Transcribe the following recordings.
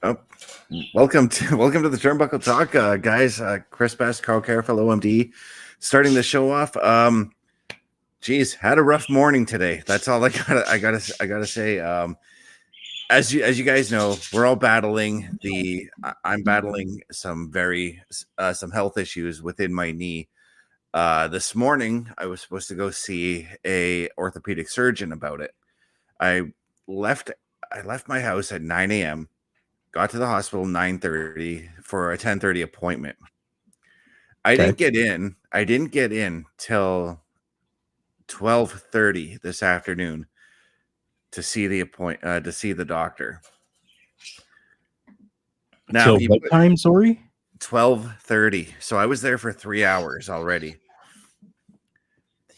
Oh, welcome to the Turnbuckle Talk, guys. Chris Best, Carl Careful, OMD, starting the show off. Geez, had a rough morning today. That's all I gotta say. As you guys know, we're all battling I'm battling some health issues within my knee. This morning I was supposed to go see a orthopedic surgeon about it. I left I left my house at 9 a.m. Got to the hospital 9:30 for a 10:30 appointment. I Okay. didn't get in. I didn't get in till 12:30 this afternoon to see the doctor. Now Till what time? Sorry. 12:30. So I was there for 3 hours already.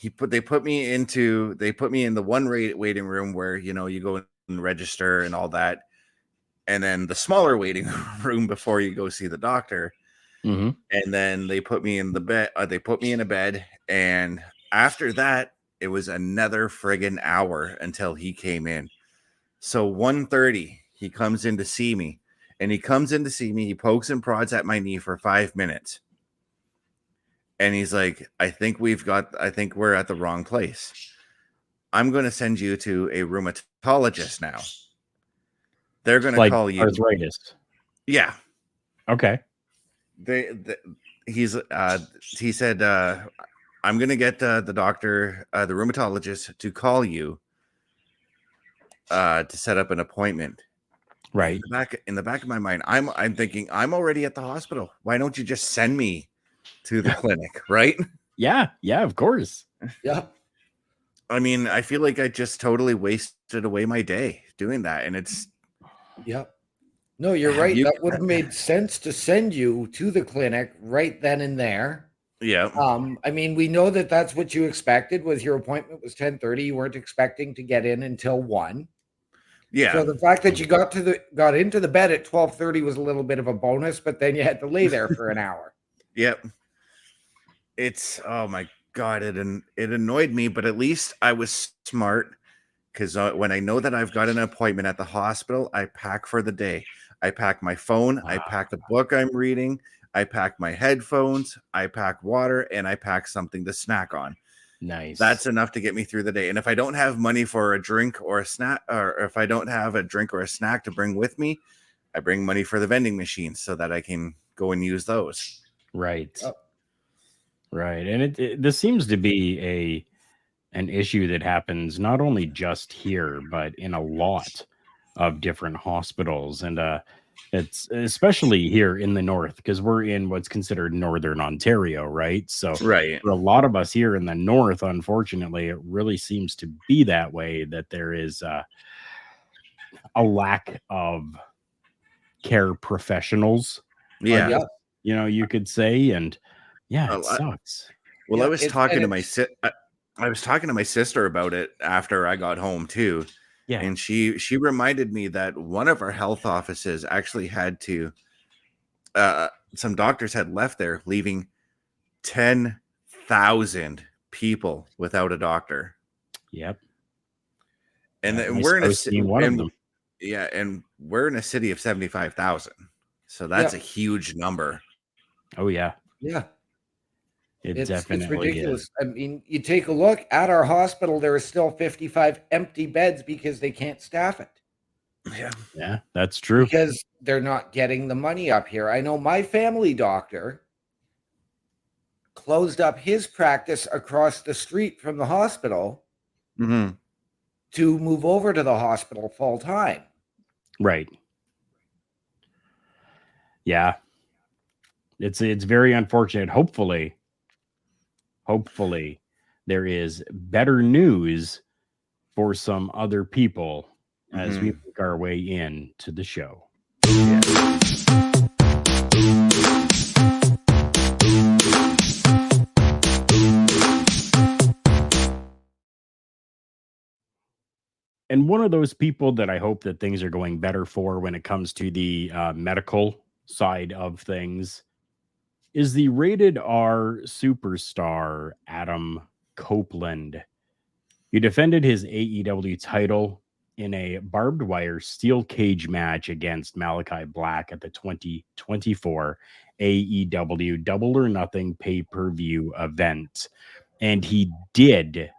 They put me in the one waiting room where you go and register and all that, and then the smaller waiting room before you go see the doctor. Mm-hmm. And then they put me in the bed. They put me in a bed, and after that, it was another friggin' hour until he came in. So 1:30, he comes in to see me, and he pokes and prods at my knee for 5 minutes, and he's like, I think we're at the wrong place. I'm going to send you to a rheumatologist now. They're going to Like call you. arthritis. Yeah. Okay. He said, I'm going to get the doctor, the rheumatologist, to call you to set up an appointment. Right. In the back of my mind, I'm thinking, I'm already at the hospital. Why don't you just send me to the clinic, right? Yeah. Yeah. Of course. Yeah. I mean, I feel like I just totally wasted away my day doing that, and it's Yeah. No, you're right. That would have made sense to send you to the clinic right then and there. Yeah. I mean, we know that that's what you expected. Was your appointment was 10:30. You weren't expecting to get in until 1. Yeah. So the fact that you got into the bed at 12:30 was a little bit of a bonus, but then you had to lay there for an hour. Yep. It's oh my god, it annoyed me, but at least I was smart because when I know that I've got an appointment at the hospital, I pack for the day. I pack my phone, I pack the book I'm reading, I pack my headphones, I pack water, and I pack something to snack on. Nice. That's enough to get me through the day. And if I don't have money for a drink or a snack, or if I don't have a drink or a snack to bring with me, I bring money for the vending machines so that I can go and use those. Right. Right. And this seems to be an issue that happens not only just here, but in a lot of different hospitals. And it's especially here in the north, because we're in what's considered northern Ontario, right? So Right. for a lot of us here in the north, unfortunately, it really seems to be that way, that there is a lack of care professionals. Yeah. I guess, you could say. And yeah, it sucks. Well, Yeah, I was talking to my sister about it after I got home too. Yeah. And she reminded me that one of our health offices actually had to some doctors had left there, leaving 10,000 people without a doctor. Yep. And Yeah, we're in a city, one of them. Yeah, and we're in a city of 75,000. So that's a huge number. Oh yeah. Yeah. It's definitely ridiculous. I mean, you take a look at our hospital, there are still 55 empty beds because they can't staff it. Yeah, that's true. Because they're not getting the money up here. I know my family doctor closed up his practice across the street from the hospital to move over to the hospital full time. Right. Yeah. It's very unfortunate. Hopefully there is better news for some other people as we make our way in to the show. And one of those people that I hope that things are going better for when it comes to the medical side of things is the rated R superstar Adam Copeland. He defended his AEW title in a barbed wire steel cage match against Malachi Black at the 2024 AEW Double or Nothing pay-per-view event. And he did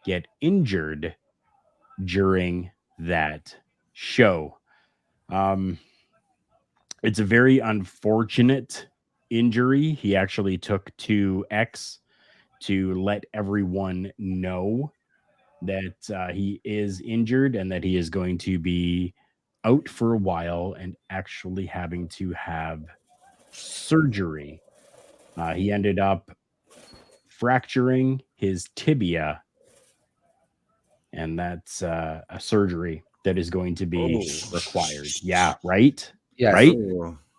get injured during that show. It's a very unfortunate injury. He actually took to X to let everyone know that he is injured and that he is going to be out for a while and actually having to have surgery. He ended up fracturing his tibia, and that's a surgery that is going to be required. Yeah, right? Yes. Right?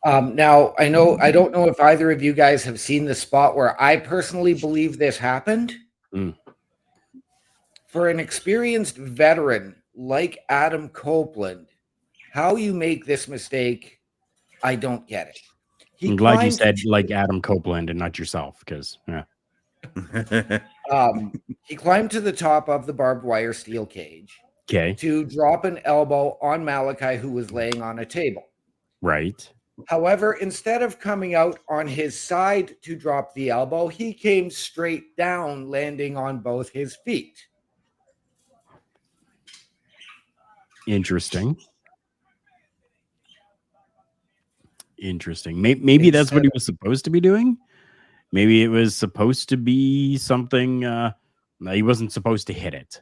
Now, I don't know if either of you guys have seen the spot where I personally believe this happened. For an experienced veteran like Adam Copeland, how you make this mistake, I don't get it. I'm glad you said like Adam Copeland and not yourself, because he climbed to the top of the barbed wire steel cage to drop an elbow on Malachi, who was laying on a table. Right. However, instead of coming out on his side to drop the elbow, he came straight down, landing on both his feet. Interesting. Maybe that's what he was supposed to be doing. Maybe it was supposed to be something. He wasn't supposed to hit it.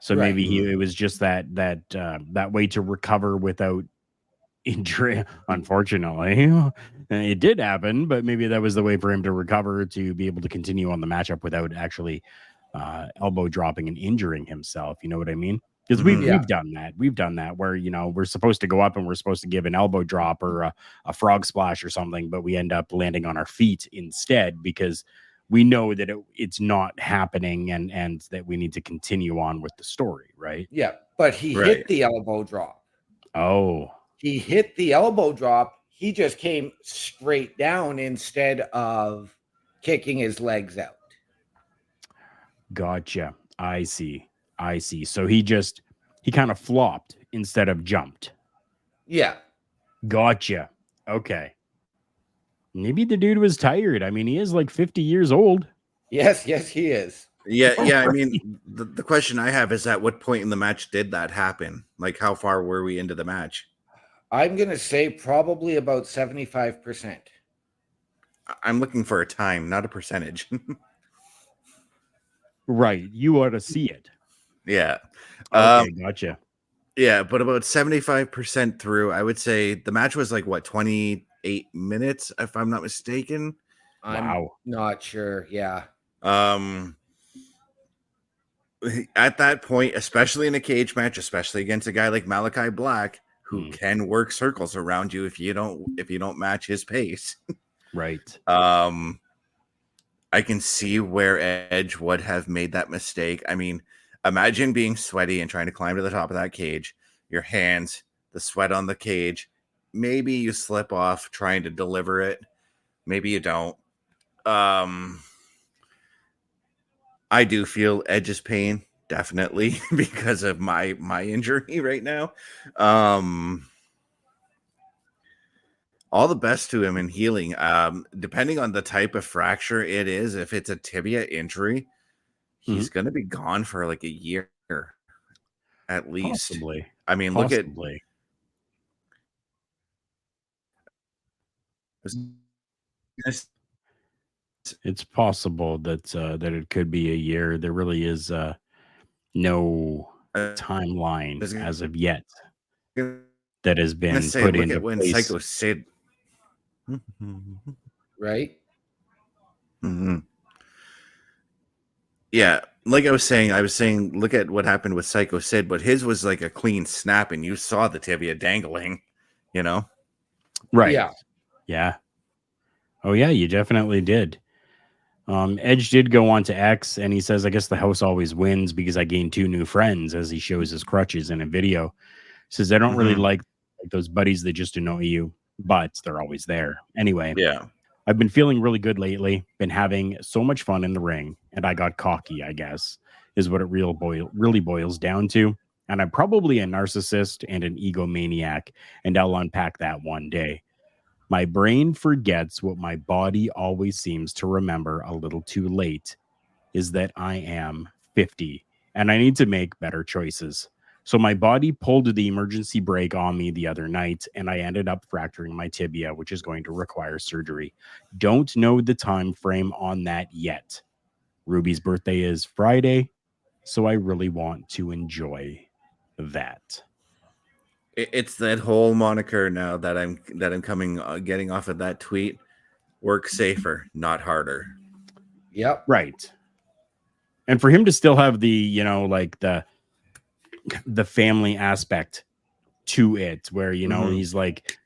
So maybe it was just that way to recover without injury. Unfortunately, it did happen, but maybe that was the way for him to recover, to be able to continue on the matchup without actually elbow dropping and injuring himself. You know what I mean? Because we've done that. We've done that where, we're supposed to go up and we're supposed to give an elbow drop or a frog splash or something, but we end up landing on our feet instead because we know that it's not happening and that we need to continue on with the story, right? Yeah, but he hit the elbow drop. Oh. He hit the elbow drop. He just came straight down instead of kicking his legs out. Gotcha. I see. So he kind of flopped instead of jumped. Yeah. Gotcha. Okay. Maybe the dude was tired. I mean, he is like 50 years old. Yes, he is. Yeah. I mean, the question I have is, at what point in the match did that happen? Like, how far were we into the match? I'm going to say probably about 75%. I'm looking for a time, not a percentage. Right. You ought to see it. Yeah. Okay, gotcha. Yeah, but about 75% through, I would say the match was like, what, 28 minutes, if I'm not mistaken? I'm not sure. Yeah. At that point, especially in a cage match, especially against a guy like Malachi Black, who can work circles around you if you don't match his pace. Right. I can see where Edge would have made that mistake. I mean, imagine being sweaty and trying to climb to the top of that cage, your hands, the sweat on the cage. Maybe you slip off trying to deliver it. Maybe you don't. I do feel Edge's pain, definitely, because of my injury right now. All the best to him in healing. Depending on the type of fracture it is, if it's a tibia injury, he's going to be gone for like a year at least. Possibly. I mean, Possibly. It's possible that it could be a year. There really is no timeline as of yet that has been put into place. Psycho Sid, right? Mm-hmm. Yeah, like I was saying, look at what happened with Psycho Sid, but his was like a clean snap, and you saw the tibia dangling, Right? Yeah. Oh yeah, you definitely did. Edge did go on to X, and he says, "I guess the house always wins because I gained 2 new friends." As he shows his crutches in a video, he says, "I don't really like those buddies that just annoy you, but they're always there." Anyway, yeah. I've been feeling really good lately. Been having so much fun in the ring, and I got cocky, I guess, is what it really boils down to. And I'm probably a narcissist and an egomaniac, and I'll unpack that one day. My brain forgets what my body always seems to remember a little too late is that I am 50 and I need to make better choices. So my body pulled the emergency brake on me the other night and I ended up fracturing my tibia, which is going to require surgery. Don't know the time frame on that yet. Ruby's birthday is Friday, so I really want to enjoy that. It's that whole moniker now that I'm coming getting off of that tweet. Work safer, not harder. Yep. Right. And for him to still have the, like the family aspect to it, where, he's like,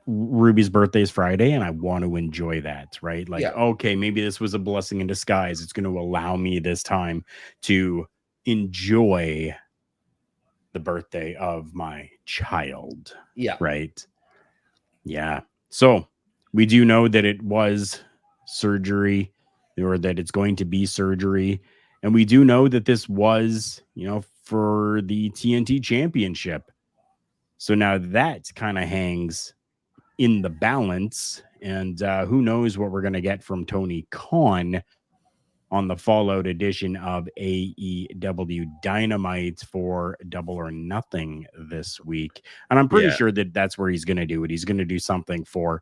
Ruby's birthday is Friday and I want to enjoy that, right? Like, okay, maybe this was a blessing in disguise. It's going to allow me this time to enjoy the birthday of my child. Yeah. Right. Yeah. So we do know that it was surgery, or that it's going to be surgery. And we do know that this was, for the TNT championship. So now that kind of hangs in the balance. And who knows what we're going to get from Tony Khan on the Fallout edition of AEW Dynamite for Double or Nothing this week. And I'm pretty sure that that's where he's going to do it. He's going to do something for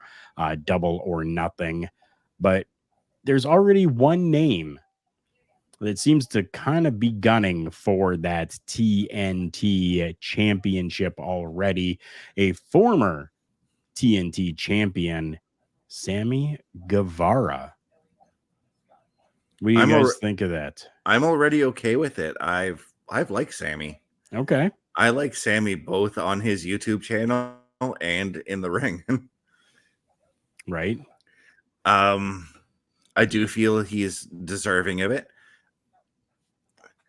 Double or Nothing. But there's already one name that seems to kind of be gunning for that TNT championship already. A former TNT champion, Sammy Guevara. What do you guys think of that? I'm already okay with it. I've liked Sammy. Okay. I like Sammy both on his YouTube channel and in the ring. Right. I do feel he's deserving of it.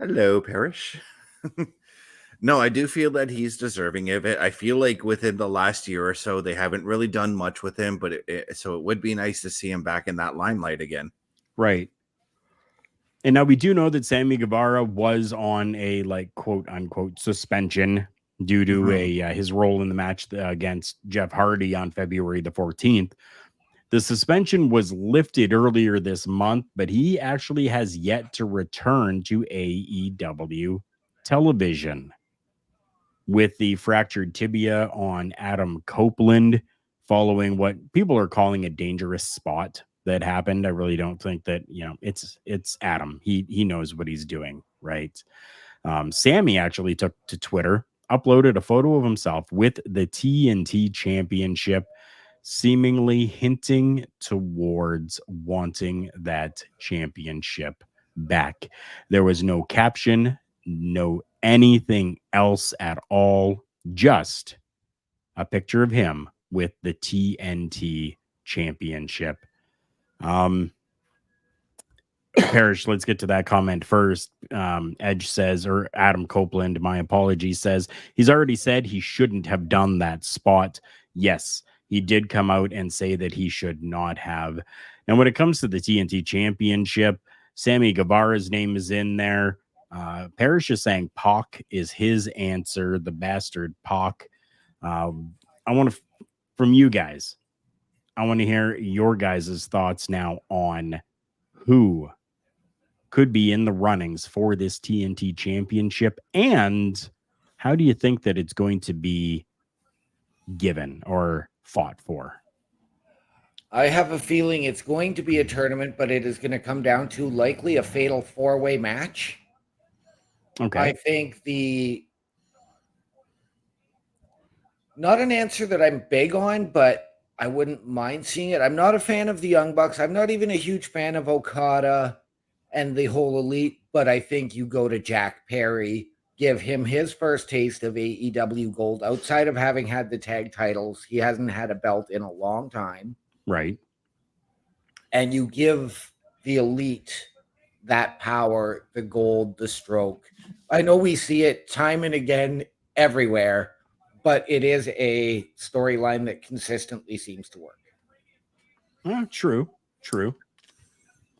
Hello, Parrish. No, I do feel that he's deserving of it. I feel like within the last year or so, they haven't really done much with him, but so it would be nice to see him back in that limelight again. Right. And now we do know that Sammy Guevara was on a quote unquote suspension due to his role in the match against Jeff Hardy on February the 14th. The suspension was lifted earlier this month, but he actually has yet to return to AEW television. With the fractured tibia on Adam Copeland following what people are calling a dangerous spot that happened. I really don't think that, it's Adam. He knows what he's doing, right? Sammy actually took to Twitter, uploaded a photo of himself with the TNT championship, seemingly hinting towards wanting that championship back. There was no caption, no anything else at all, just a picture of him with the TNT championship. Parrish, let's get to that comment first. Edge says, or Adam Copeland, my apologies, says he's already said he shouldn't have done that spot. Yes, he did come out and say that he should not have. And when it comes to the TNT championship, Sammy Guevara's name is in there. Parrish is saying Pac is his answer, the bastard Pac. I want to, from you guys, I want to hear your guys' thoughts now on who could be in the runnings for this TNT championship, and how do you think that it's going to be given or fought for? I have a feeling it's going to be a tournament, but it is going to come down to likely a fatal four-way match. Okay. I think not an answer that I'm big on, but I wouldn't mind seeing it. I'm not a fan of the Young Bucks. I'm not even a huge fan of Okada and the whole elite, but I think you go to Jack Perry, give him his first taste of AEW gold outside of having had the tag titles. He hasn't had a belt in a long time. Right. And you give the elite that power, the gold, the stroke. I know we see it time and again everywhere, but it is a storyline that consistently seems to work. True.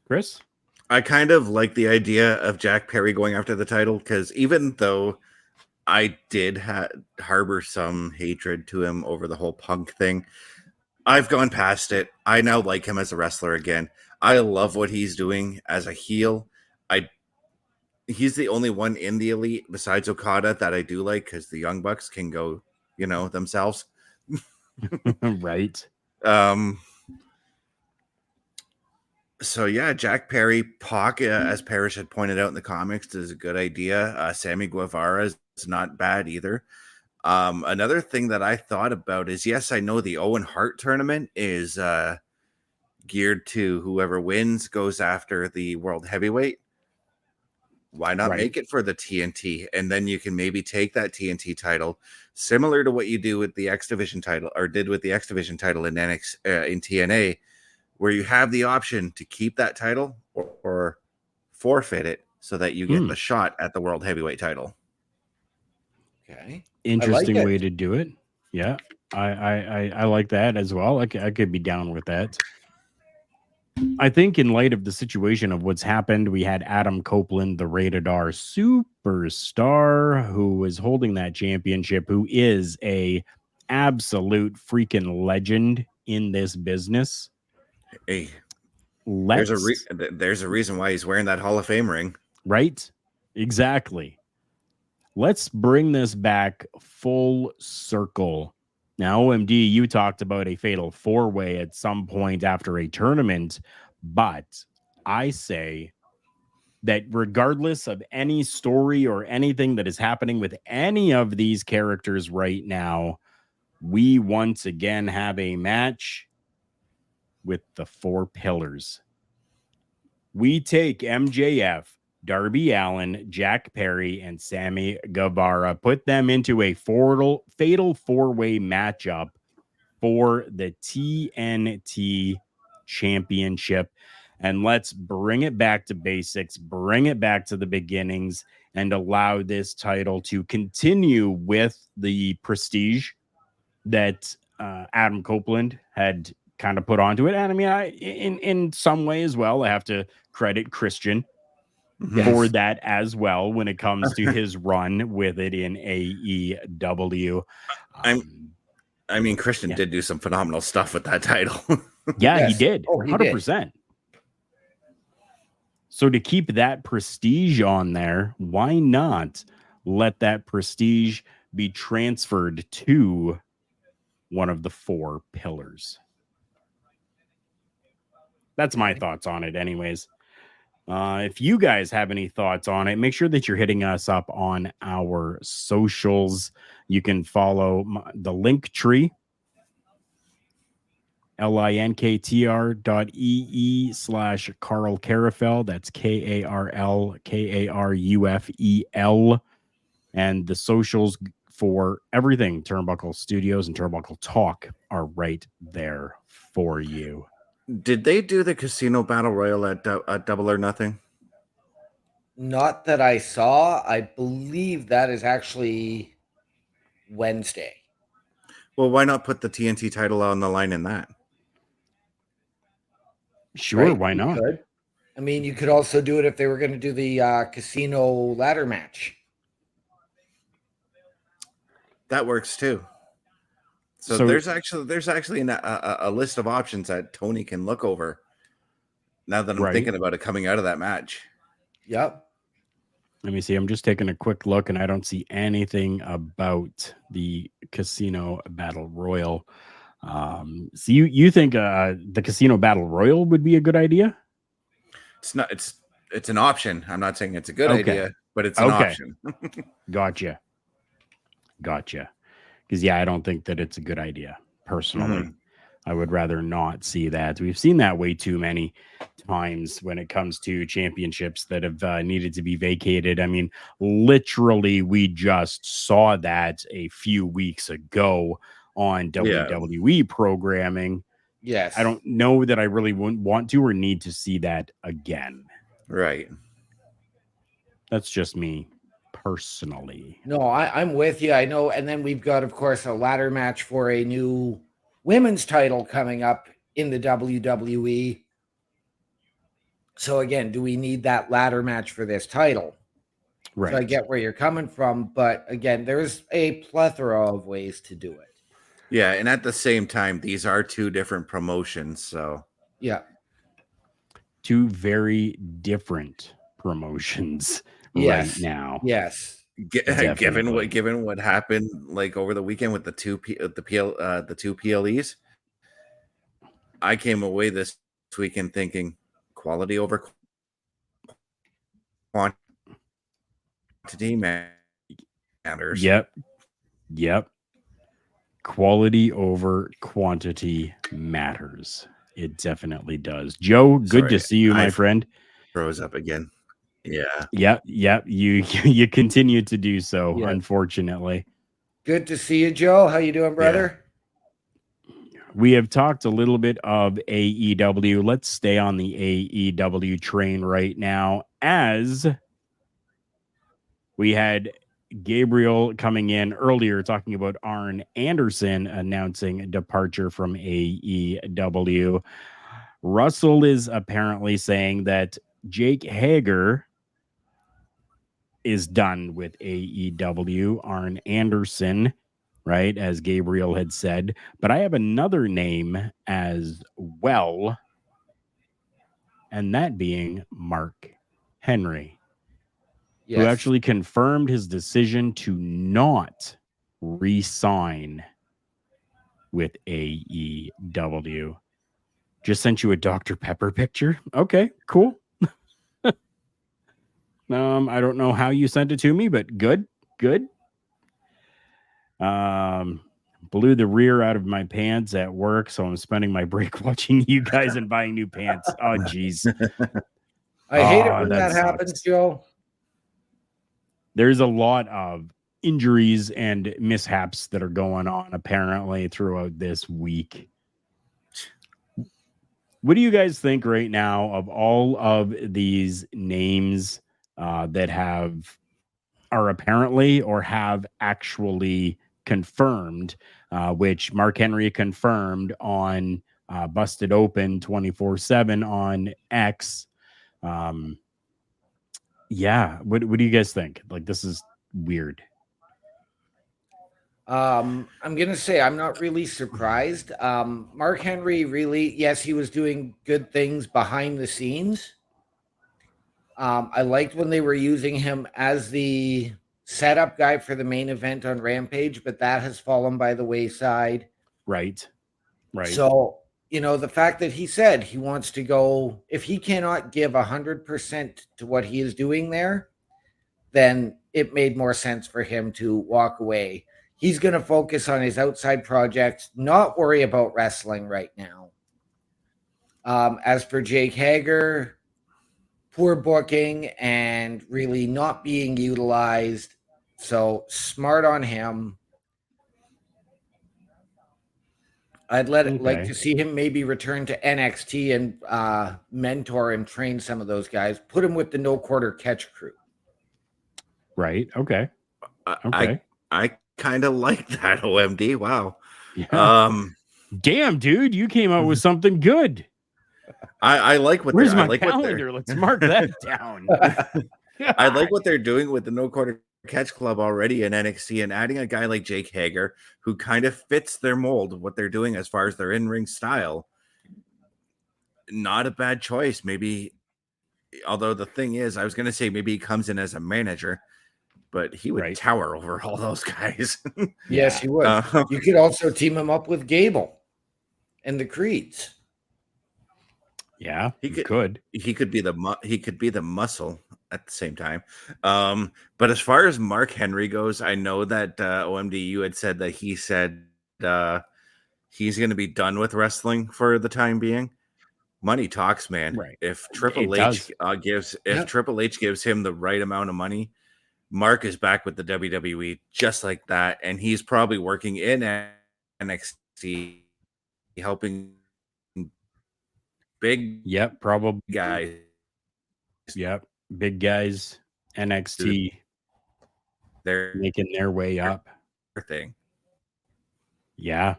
Chris? I kind of like the idea of Jack Perry going after the title, because even though I did harbor some hatred to him over the whole Punk thing. I've gone past it. I now like him as a wrestler again. I love what he's doing as a heel. He's the only one in the Elite besides Okada that I do like, because the Young Bucks can go, themselves. Right. So yeah, Jack Perry, Pac, as Parrish had pointed out in the comics, is a good idea. Sammy Guevara is not bad either. Another thing that I thought about is, yes, I know the Owen Hart tournament is geared to whoever wins goes after the World Heavyweight. Why not make it for the TNT? And then you can maybe take that TNT title, similar to what you do with the X Division title, or did with the X Division title in TNA, where you have the option to keep that title or forfeit it so that you get the shot at the World Heavyweight title. Okay. Interesting way to do it. Yeah. I like that as well. I could be down with that. I think in light of the situation of what's happened, we had Adam Copeland, the Rated R superstar, who was holding that championship, who is a absolute freaking legend in this business. Hey, there's a reason why he's wearing that Hall of Fame ring. Right? Exactly. Let's bring this back full circle. Now, OMD, you talked about a fatal four-way at some point after a tournament, but I say that regardless of any story or anything that is happening with any of these characters right now, we once again have a match with the four pillars. We take MJF, Darby Allin, Jack Perry, and Sammy Guevara, put them into a fatal four-way matchup for the TNT Championship. And let's bring it back to basics, bring it back to the beginnings, and allow this title to continue with the prestige that Adam Copeland had kind of put onto it. And I mean, in some way as well, I have to credit Christian for that as well when it comes to his run with it in AEW. I mean, Christian did do some phenomenal stuff with that title. He did. 100%. So to keep that prestige on there, why not let that prestige be transferred to one of the four pillars? That's my thoughts on it anyways. If you guys have any thoughts on it, make sure that you're hitting us up on our socials. You can follow the link tree, linktr.ee/Karl Karufel. That's KarlKarufel. And the socials for everything Turnbuckle Studios and Turnbuckle Talk are right there for you. Did they do the Casino Battle Royal at Double or Nothing? Not that I saw. I believe that is actually Wednesday. Well, why not put the TNT title on the line in that? Sure, right? Why not? I mean, you could also do it if they were going to do the casino ladder match. That works too. So there's actually a list of options that Tony can look over. Now that I'm thinking about it coming out of that match. Yep. Let me see. I'm just taking a quick look, and I don't see anything about the Casino Battle Royal. So you think the Casino Battle Royal would be a good idea? It's not. It's an option. I'm not saying it's a good idea, but it's an option. Gotcha. Because I don't think that it's a good idea personally. I would rather not see that. We've seen that way too many times when it comes to championships that have needed to be vacated. I mean, literally, we just saw that a few weeks ago on WWE programming. Yes. I don't know that I really wouldn't want to or need to see that again. Right. That's just me personally. No, I'm with you. I know. And then we've got, of course, a ladder match for a new women's title coming up in the WWE. So again, do we need that ladder match for this title? Right. So I get where you're coming from, but again, there's a plethora of ways to do it. Yeah, and at the same time, these are two different promotions, so Yeah. Two very different promotions right Yes. now. Yes. Definitely. given what happened like over the weekend with the two PLEs, I came away this weekend thinking quality over quantity matters. Yep. Quality over quantity matters. It definitely does. Joe, good to Sorry, see you, my I friend. froze up again. Yeah. Yep. You continue to do so, Yeah. unfortunately. Good to see you, Joe. How you doing, brother? We have talked a little bit of AEW. Let's stay on the AEW train right now, as we had Gabriel coming in earlier talking about Arn Anderson announcing a departure from AEW. Russell is apparently saying that Jake Hager is done with AEW. Arn Anderson, right, as Gabriel had said. But I have another name as well, and that being Mark Henry, who Yes. actually confirmed his decision to not re-sign with AEW. Just sent you a Dr. Pepper picture. Okay, cool. I don't know how you sent it to me, but good. Blew the rear out of my pants at work, so I'm spending my break watching you guys and buying new pants. Oh, geez. I hate it when that that happens, sucks. Joe. There's a lot of injuries and mishaps that are going on apparently throughout this week. What do you guys think right now of all of these names that are apparently or have actually confirmed, which Mark Henry confirmed on Busted Open 24/7 on X? What do you guys think? Like, this is weird. I'm gonna say I'm not really surprised. Mark Henry really, yes, he was doing good things behind the scenes. I liked when they were using him as the setup guy for the main event on Rampage, but that has fallen by the wayside. Right. So, the fact that he said he wants to go, if he cannot give 100% to what he is doing there, then it made more sense for him to walk away. He's going to focus on his outside projects, not worry about wrestling right now. As for Jake Hager, poor booking and really not being utilized. So smart on him. I'd like to see him maybe return to NXT and mentor and train some of those guys. Put him with the no quarter catch crew. Right. Okay. I kind of like that, OMD. Wow. Yeah. Damn, dude, you came out with something good. I like what Where's they're. my I like calendar? Let's mark that down. I like what they're doing with the no quarter catch club already in NXT, and adding a guy like Jake Hager who kind of fits their mold of what they're doing as far as their in-ring style. Not a bad choice. Maybe, although the thing is, I was going to say maybe he comes in as a manager, but he would tower over all those guys. Yes, he would. You could also team him up with Gable and the Creeds. Yeah, he could. He could be the muscle at the same time. But as far as Mark Henry goes, I know that OMD, you had said that he said he's going to be done with wrestling for the time being. Money talks, man. Right. If Triple H gives him the right amount of money, Mark is back with the WWE just like that, and he's probably working in NXT, helping big probably guys. Big guys, NXT, they're making their way up. Thing. Yeah,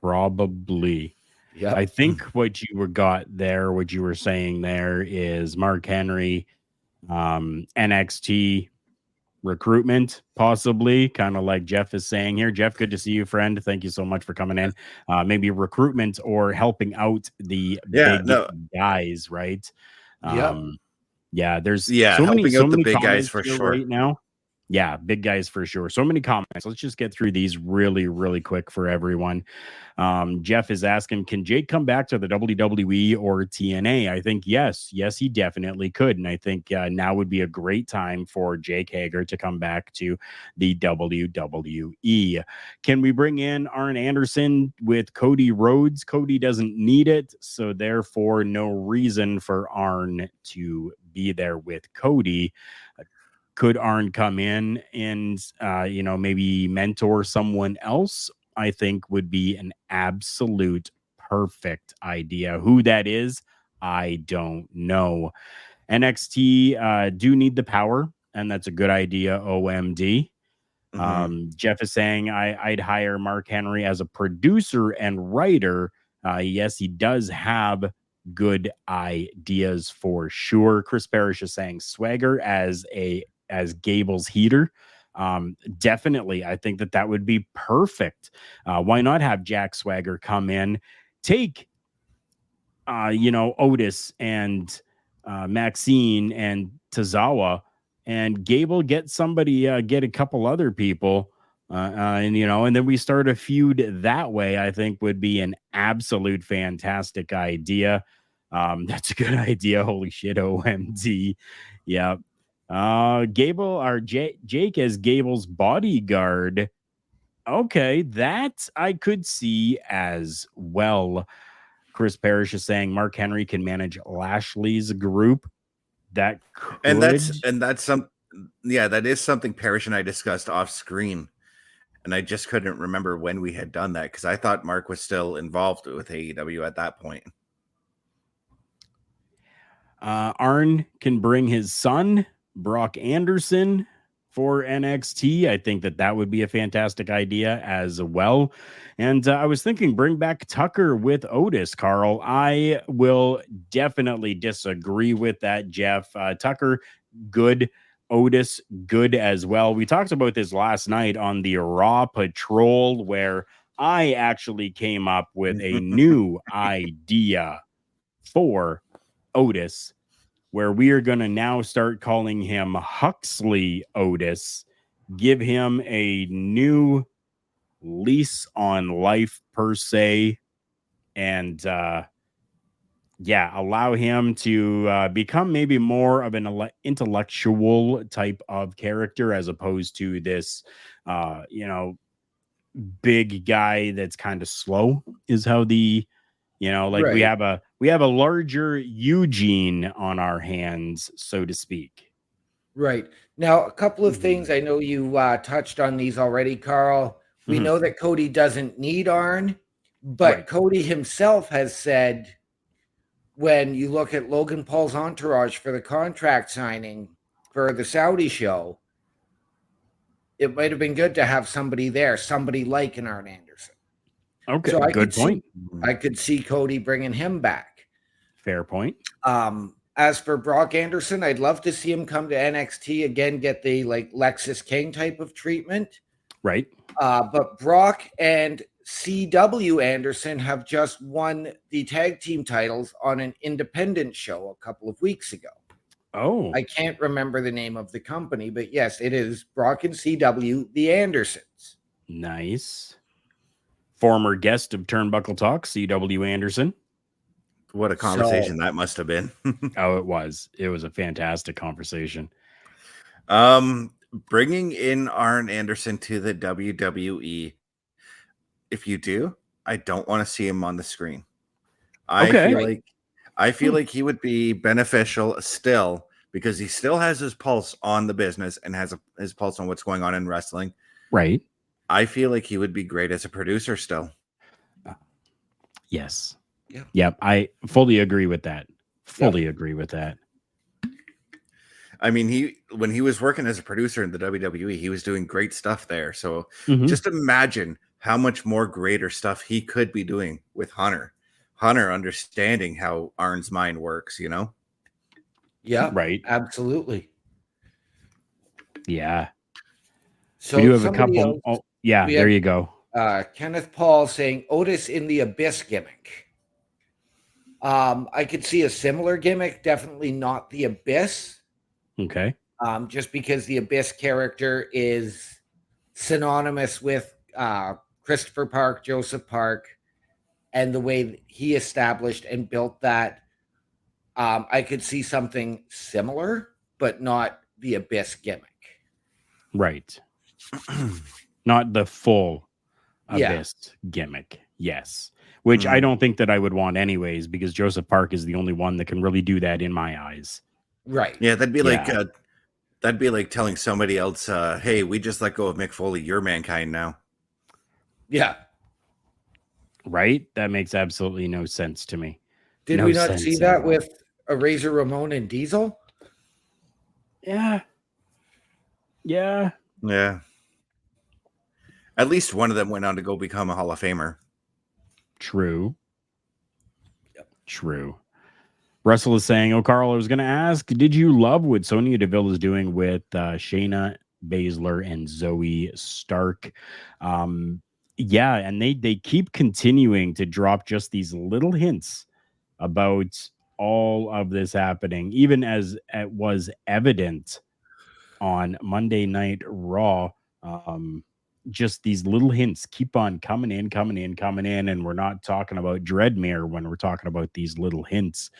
probably. Yeah, I think what you were saying there is Mark Henry NXT recruitment, possibly, kind of like Jeff is saying here. Jeff, good to see you, friend. Thank you so much for coming in. Maybe recruitment or helping out the big guys, right? There's so many big guys for here sure right now. Yeah, big guys for sure. So many comments. Let's just get through these really, really quick for everyone. Jeff is asking, can Jake come back to the WWE or TNA? I think yes, he definitely could. And I think now would be a great time for Jake Hager to come back to the WWE. Can we bring in Arn Anderson with Cody Rhodes? Cody doesn't need it, so therefore no reason for Arn to be there with Cody. Could Arn come in and, maybe mentor someone else? I think would be an absolute perfect idea. Who that is, I don't know. NXT do need the power, and that's a good idea, OMD. Jeff is saying I'd hire Mark Henry as a producer and writer. Yes, he does have good ideas for sure. Chris Parrish is saying Swagger as Gable's heater. Definitely, I think that would be perfect. Why not have Jack Swagger come in, take Otis and Maxine and Tozawa, and Gable get somebody, get a couple other people, and then we start a feud that way. I think would be an absolute fantastic idea. That's a good idea. Holy shit, OMD. Yeah. Gable or Jake as Gable's bodyguard. Okay, that I could see as well. Chris Parrish is saying Mark Henry can manage Lashley's group. That could, that is something Parrish and I discussed off screen, and I just couldn't remember when we had done that because I thought Mark was still involved with AEW at that point. Arn can bring his son Brock Anderson for NXT. I think that would be a fantastic idea as well. And I was thinking bring back Tucker with Otis, Carl. I will definitely disagree with that, Jeff. Tucker, good. Otis, good as well. We talked about this last night on the Raw Patrol, where I actually came up with a new idea for Otis, where we are going to now start calling him Huxley Otis, give him a new lease on life per se, and allow him to become maybe more of an intellectual type of character as opposed to this, big guy that's kind of slow is how the, right. we have a larger Eugene on our hands, so to speak. Right. Now, a couple of things. I know you touched on these already, Carl. We know that Cody doesn't need Arn, but right. Cody himself has said, when you look at Logan Paul's entourage for the contract signing for the Saudi show, it might have been good to have somebody there, somebody like an Arn Anderson. Okay, so good point. I could see Cody bringing him back. Fair point. As for Brock Anderson, I'd love to see him come to NXT again, get the Lexis King type of treatment. Right. But Brock and CW Anderson have just won the tag team titles on an independent show a couple of weeks ago. Oh. I can't remember the name of the company, but yes, it is Brock and CW, the Andersons. Nice. Former guest of Turnbuckle Talk, CW Anderson. What a conversation that must have been. Oh, it was. It was a fantastic conversation. Bringing in Arn Anderson to the WWE. If you do, I don't want to see him on the screen. I feel like he would be beneficial still because he still has his pulse on the business and has his pulse on what's going on in wrestling. Right. I feel like he would be great as a producer still. Yes. Yep. I fully agree with that. Agree with that. I mean, when he was working as a producer in the WWE, he was doing great stuff there. So just imagine how much more greater stuff he could be doing with Hunter understanding how Arn's mind works, Yeah, Right. absolutely. Yeah. So We do have a somebody couple. else, Oh, yeah, we there have you go. Kenneth Paul saying Otis in the Abyss gimmick. I could see a similar gimmick, definitely not the Abyss. Okay. Just because the Abyss character is synonymous with Christopher Park, Joseph Park, and the way he established and built that. I could see something similar, but not the Abyss gimmick. Right. Not the full Yeah, Abyss gimmick. Yes. Which I don't think that I would want anyways, because Joseph Park is the only one that can really do that in my eyes. right. Yeah, that'd be like Yeah. telling somebody else, "Hey, we just let go of Mick Foley. You're Mankind now." Yeah. Right? That makes absolutely no sense to me. Did No we not see sense at that all. with a Razor Ramon and Diesel? Yeah. Yeah. Yeah. At least one of them went on to go become a Hall of Famer. True. Yep. True. Russell is saying, "Oh, Carl, I was going to ask, did you love what Sonya Deville is doing with Shayna Baszler and Zoe Stark?" Yeah, and they keep continuing to drop just these little hints about all of this happening, even as it was evident on Monday Night Raw. Just these little hints keep on coming in, and we're not talking about Dreadmere when we're talking about these little hints.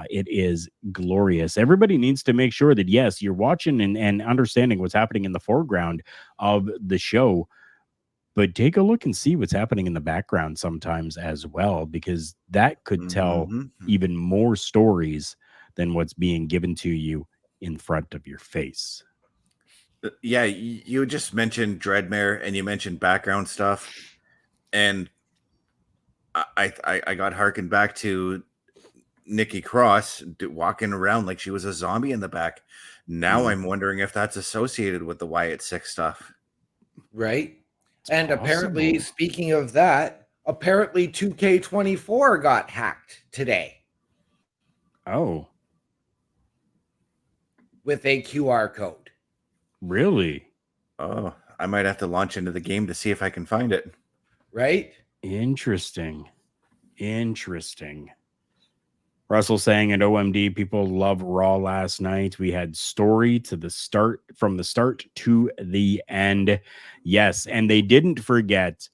It is glorious. Everybody needs to make sure that, yes, you're watching and understanding what's happening in the foreground of the show, but take a look and see what's happening in the background sometimes as well, because that could tell even more stories than what's being given to you in front of your face. Yeah, you just mentioned Dreadmere and you mentioned background stuff, and I got harkened back to Nikki Cross walking around like she was a zombie in the back. Now I'm wondering if that's associated with the Wyatt Six stuff. Right. It's And apparently, possible. speaking of that, apparently 2K24 got hacked today Oh, with a QR code. really? Oh, I might have to launch into the game to see if I can find it. Right. Interesting. Russell saying at OMD, people love Raw last night. We had story to the start, from the start to the end. Yes, and they didn't forget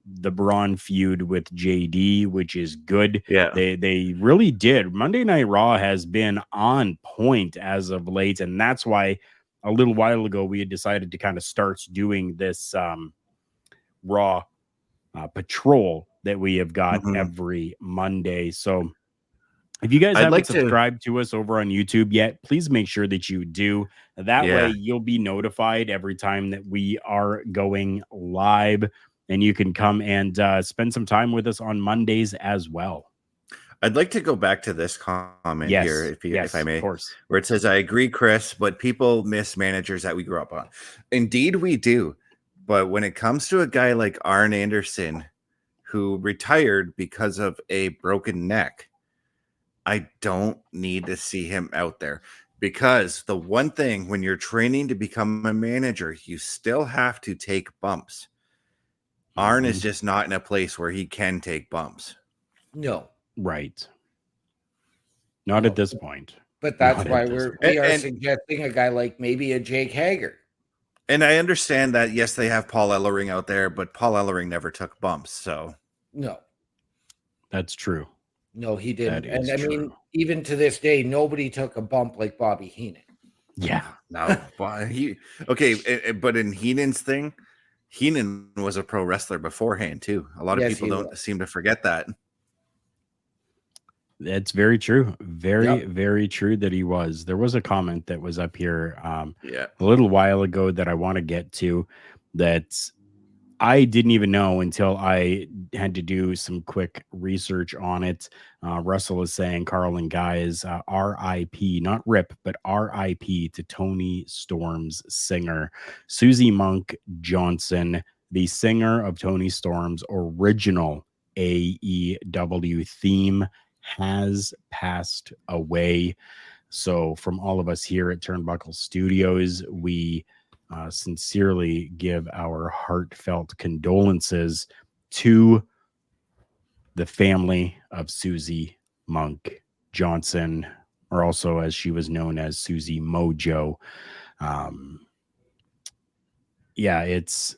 the Braun feud with JD, which is good. Yeah. They really did. Monday Night Raw has been on point as of late, and that's why a little while ago we had decided to kind of start doing this Raw patrol that we have got every Monday. So if you guys haven't subscribed to us over on YouTube yet, please make sure that you do. That way you'll be notified every time that we are going live, and you can come and spend some time with us on Mondays as well. I'd like to go back to this comment here, if I may, of course, where it says, "I agree, Chris, but people miss managers that we grew up on." Indeed, we do. But when it comes to a guy like Arn Anderson, who retired because of a broken neck, I don't need to see him out there, because the one thing when you're training to become a manager, you still have to take bumps. Arn is just not in a place where he can take bumps. No. Right. Not at this point. But that's why we are suggesting a guy like maybe a Jake Hager. And I understand that, yes, they have Paul Ellering out there, but Paul Ellering never took bumps, so. No. That's true. No, he didn't. That And is I true. mean, even to this day, nobody took a bump like Bobby Heenan. Yeah. No. But in Heenan's thing, Heenan was a pro wrestler beforehand, too. A lot of people don't seem to forget that. That's very true. Very true that he was. There was a comment that was up here a little while ago that I want to get to, that I didn't even know until I had to do some quick research on it. Russell is saying, Carl and guys, R.I.P., not RIP, but R.I.P. to Tony Storm's singer, Susie Monk Johnson, the singer of Tony Storm's original AEW theme, has passed away. So from all of us here at Turnbuckle Studios, we sincerely give our heartfelt condolences to the family of Susie Monk Johnson, or also as she was known as Susie Mojo. Yeah, it's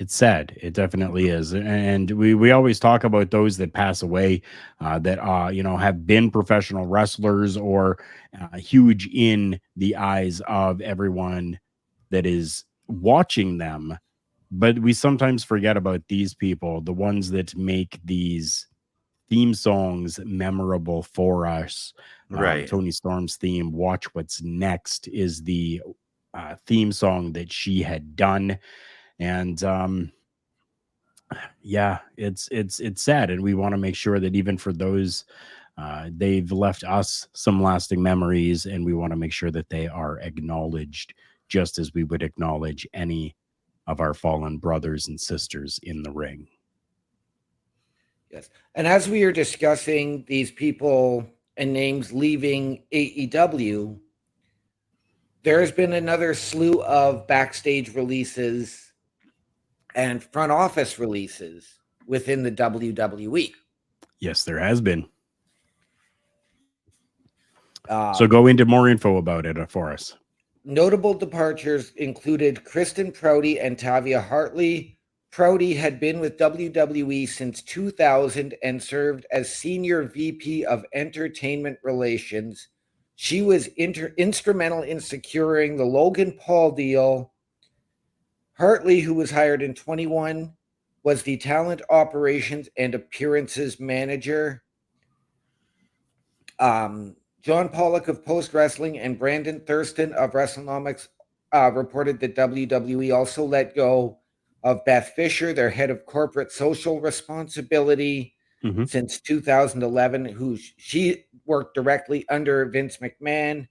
sad. It definitely is. And we always talk about those that pass away, that have been professional wrestlers or huge in the eyes of everyone that is watching them. But we sometimes forget about these people, the ones that make these theme songs memorable for us. Right. Tony Storm's theme, Watch What's Next, is the theme song that she had done. And yeah, it's sad, and we want to make sure that even for those, they've left us some lasting memories, and we want to make sure that they are acknowledged just as we would acknowledge any of our fallen brothers and sisters in the ring. Yes. And as we are discussing these people and names leaving AEW, there has been another slew of backstage releases and front office releases within the WWE. Yes, there has been. So go into more info about it for us. Notable departures included Kristen Prouty and Tavia Hartley. Prouty had been with WWE since 2000 and served as Senior VP of Entertainment Relations. She was instrumental in securing the Logan Paul deal. Hartley, who was hired in 21, was the talent operations and appearances manager. John Pollock of Post Wrestling and Brandon Thurston of WrestleNomics reported that WWE also let go of Beth Fisher, their head of corporate social responsibility, since 2011, who she worked directly under Vince McMahon.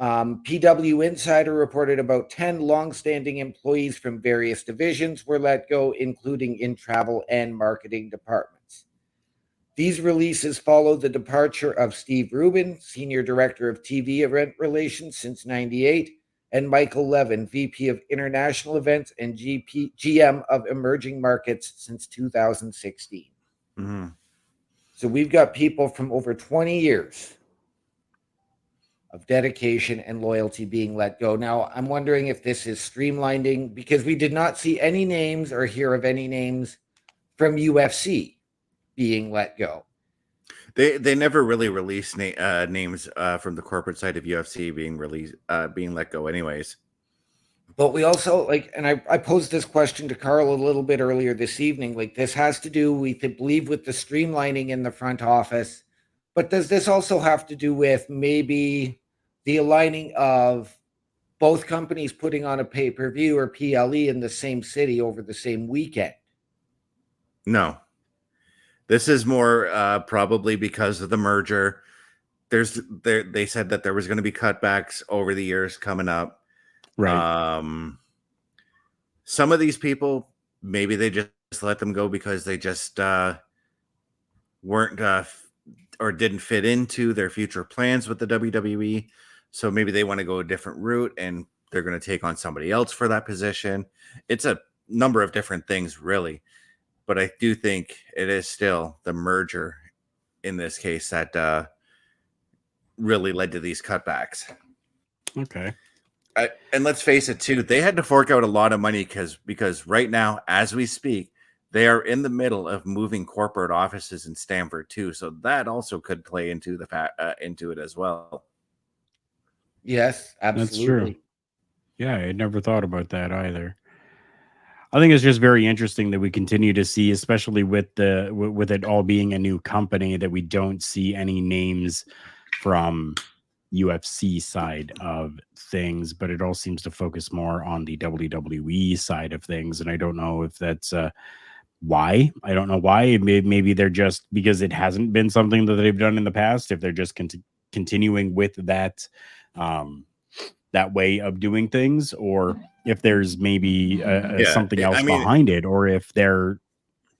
PW Insider reported about 10 longstanding employees from various divisions were let go, including in travel and marketing departments. These releases follow the departure of Steve Rubin, Senior Director of TV Event Relations since 98, and Michael Levin, VP of International Events and GM of Emerging Markets since 2016. Mm-hmm. So we've got people from over 20 years of dedication and loyalty being let go. Now, I'm wondering if this is streamlining, because we did not see any names or hear of any names from UFC being let go. They never really released names from the corporate side of UFC being let go anyways. But we also and I posed this question to Carl a little bit earlier this evening. This has to do, we believe, with the streamlining in the front office. But does this also have to do with maybe the aligning of both companies putting on a pay-per-view or PLE in the same city over the same weekend? No. This is more probably because of the merger. They said that there was going to be cutbacks over the years coming up. Right. Some of these people, maybe they just let them go because they just weren't or didn't fit into their future plans with the WWE. So maybe they want to go a different route and they're going to take on somebody else for that position. It's a number of different things, really. But I do think it is still the merger in this case that really led to these cutbacks. Okay. And let's face it, too, they had to fork out a lot of money because right now, as we speak, they are in the middle of moving corporate offices in Stamford, too. So that also could play into into it as well. Yes, absolutely. That's true. Yeah, I had never thought about that either. I think it's just very interesting that we continue to see, especially with it all being a new company, that we don't see any names from UFC side of things, but it all seems to focus more on the WWE side of things. And I don't know if that's why. I don't know why. Maybe they're just, because it hasn't been something that they've done in the past, if they're just continuing with that that way of doing things, or if there's maybe something else behind it, or if there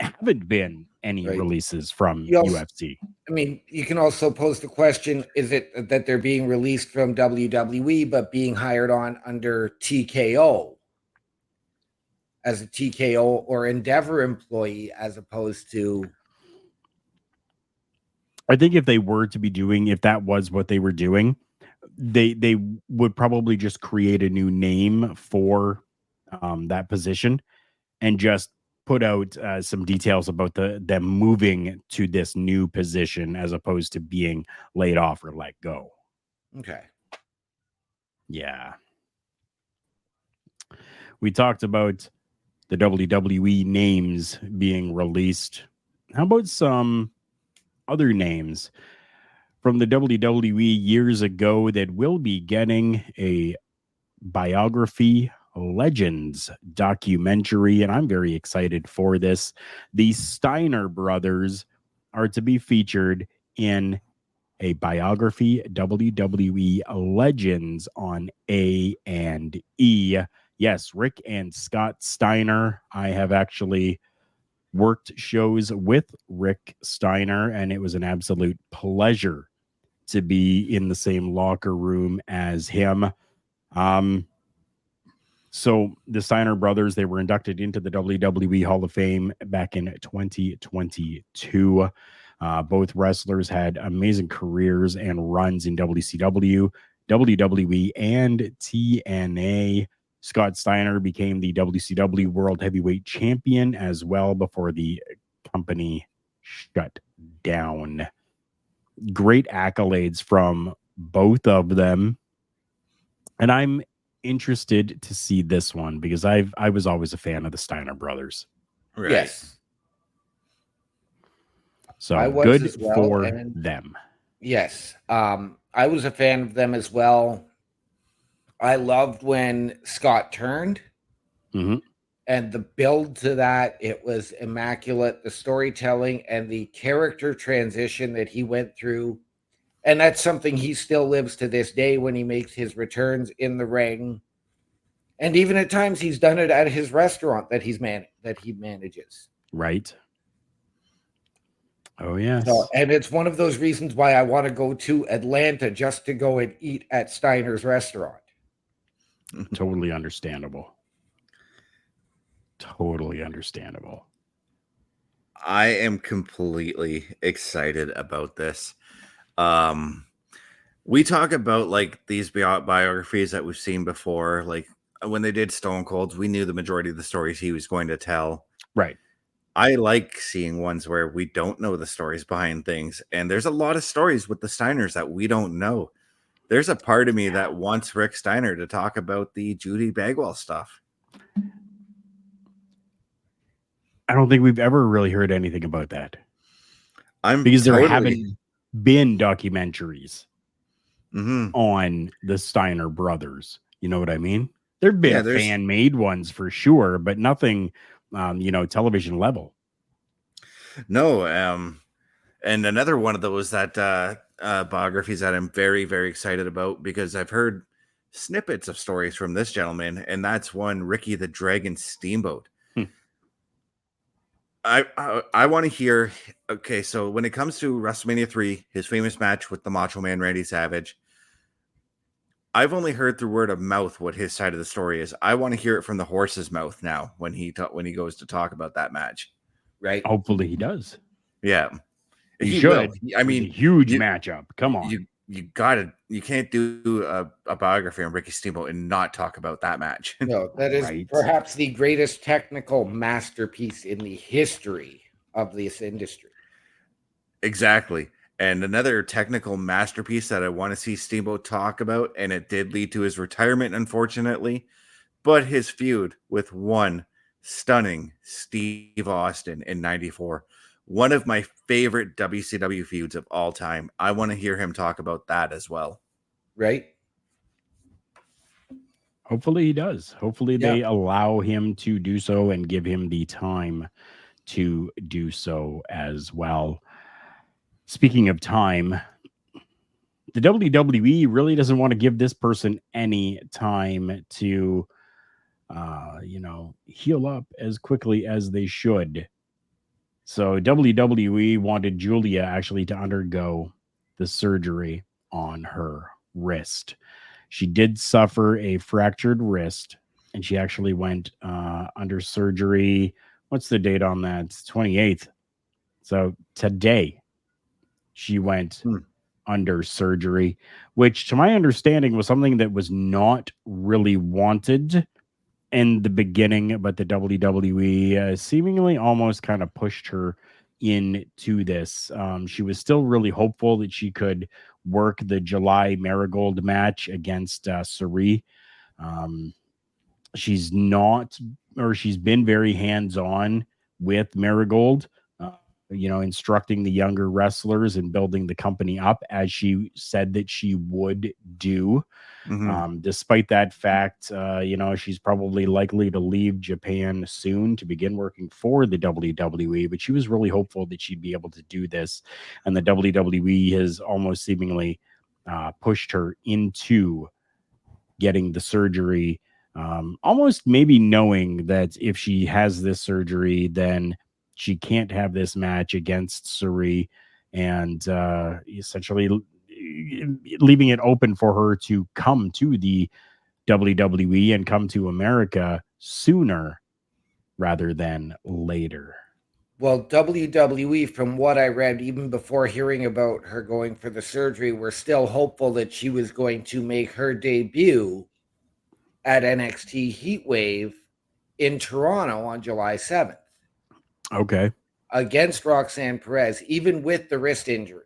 haven't been any Right. releases from You also- UFC. I mean, you can also pose the question, is it that they're being released from WWE but being hired on under TKO as a TKO or Endeavor employee as opposed to... I think if that was what they were doing, they would probably just create a new name for that position and just put out some details about them moving to this new position as opposed to being laid off or let go. Okay. Yeah. We talked about the WWE names being released. How about some other names from the WWE years ago that will be getting a biography legends documentary, and I'm very excited for this. The Steiner brothers are to be featured in a biography WWE legends on A&E. Yes, Rick and Scott Steiner. I have actually worked shows with Rick Steiner, and it was an absolute pleasure to be in the same locker room as him. So the Steiner brothers, they were inducted into the WWE Hall of Fame back in 2022. Both wrestlers had amazing careers and runs in WCW, WWE, and TNA. Scott Steiner became the WCW World Heavyweight Champion as well before the company shut down. Great accolades from both of them. And I'm interested to see this one because I was always a fan of the Steiner brothers. Right. Yes. So I was good as well, for and them. yes. I was a fan of them as well. I loved when Scott turned. Mhm. And the build to that, it was immaculate. The storytelling and the character transition that he went through. And that's something he still lives to this day when he makes his returns in the ring. And even at times he's done it at his restaurant that he manages. Right. Oh, yes. So, and it's one of those reasons why I want to go to Atlanta just to go and eat at Steiner's restaurant. Totally understandable. Totally understandable. I am completely excited about this. We talk about like these biographies that we've seen before, like when they did Stone Cold, we knew the majority of the stories he was going to tell. Right. I like seeing ones where we don't know the stories behind things, and there's a lot of stories with the Steiners that we don't know. There's a part of me that wants Rick Steiner to talk about the Judy Bagwell stuff. I don't think we've ever really heard anything about that. Because totally... there haven't been documentaries Mm-hmm. on the Steiner brothers. You know what I mean? There've been fan-made ones for sure, but nothing, television level. No, and another one of those that biographies that I'm very, very excited about because I've heard snippets of stories from this gentleman, and that's one Ricky the Dragon Steamboat. I want to hear. Okay, so when it comes to WrestleMania 3, his famous match with the Macho Man Randy Savage, I've only heard through word of mouth what his side of the story is. I want to hear it from the horse's mouth now when he goes to talk about that match. Right. Hopefully he does. Yeah, he should. Will. I mean, a huge matchup. Come on. You can't do a biography on Ricky Steamboat and not talk about that match. No, that is perhaps the greatest technical masterpiece in the history of this industry. Exactly. And another technical masterpiece that I want to see Steamboat talk about, and it did lead to his retirement, unfortunately, but his feud with one stunning Steve Austin in '94. One of my favorite WCW feuds of all time. I want to hear him talk about that as well. Right. Hopefully he does. Hopefully they allow him to do so and give him the time to do so as well. Speaking of time, the WWE really doesn't want to give this person any time to, heal up as quickly as they should. So WWE wanted Julia actually to undergo the surgery on her wrist. She did suffer a fractured wrist, and she actually went under surgery. What's the date on that? It's 28th. So today she went under surgery, which to my understanding was something that was not really wanted in the beginning, but the WWE seemingly almost kind of pushed her into this. She was still really hopeful that she could work the July Marigold match against Sari. Um, she's not, or she's been very hands-on with Marigold, instructing the younger wrestlers and building the company up as she said that she would do. Despite that fact, she's probably likely to leave Japan soon to begin working for the WWE, but she was really hopeful that she'd be able to do this. And the WWE has almost seemingly pushed her into getting the surgery, almost maybe knowing that if she has this surgery, then she can't have this match against Suri, and essentially leaving it open for her to come to the WWE and come to America sooner rather than later. Well, WWE, from what I read, even before hearing about her going for the surgery, were still hopeful that she was going to make her debut at NXT Heatwave in Toronto on July 7th. Okay. Against Roxanne Perez, even with the wrist injury.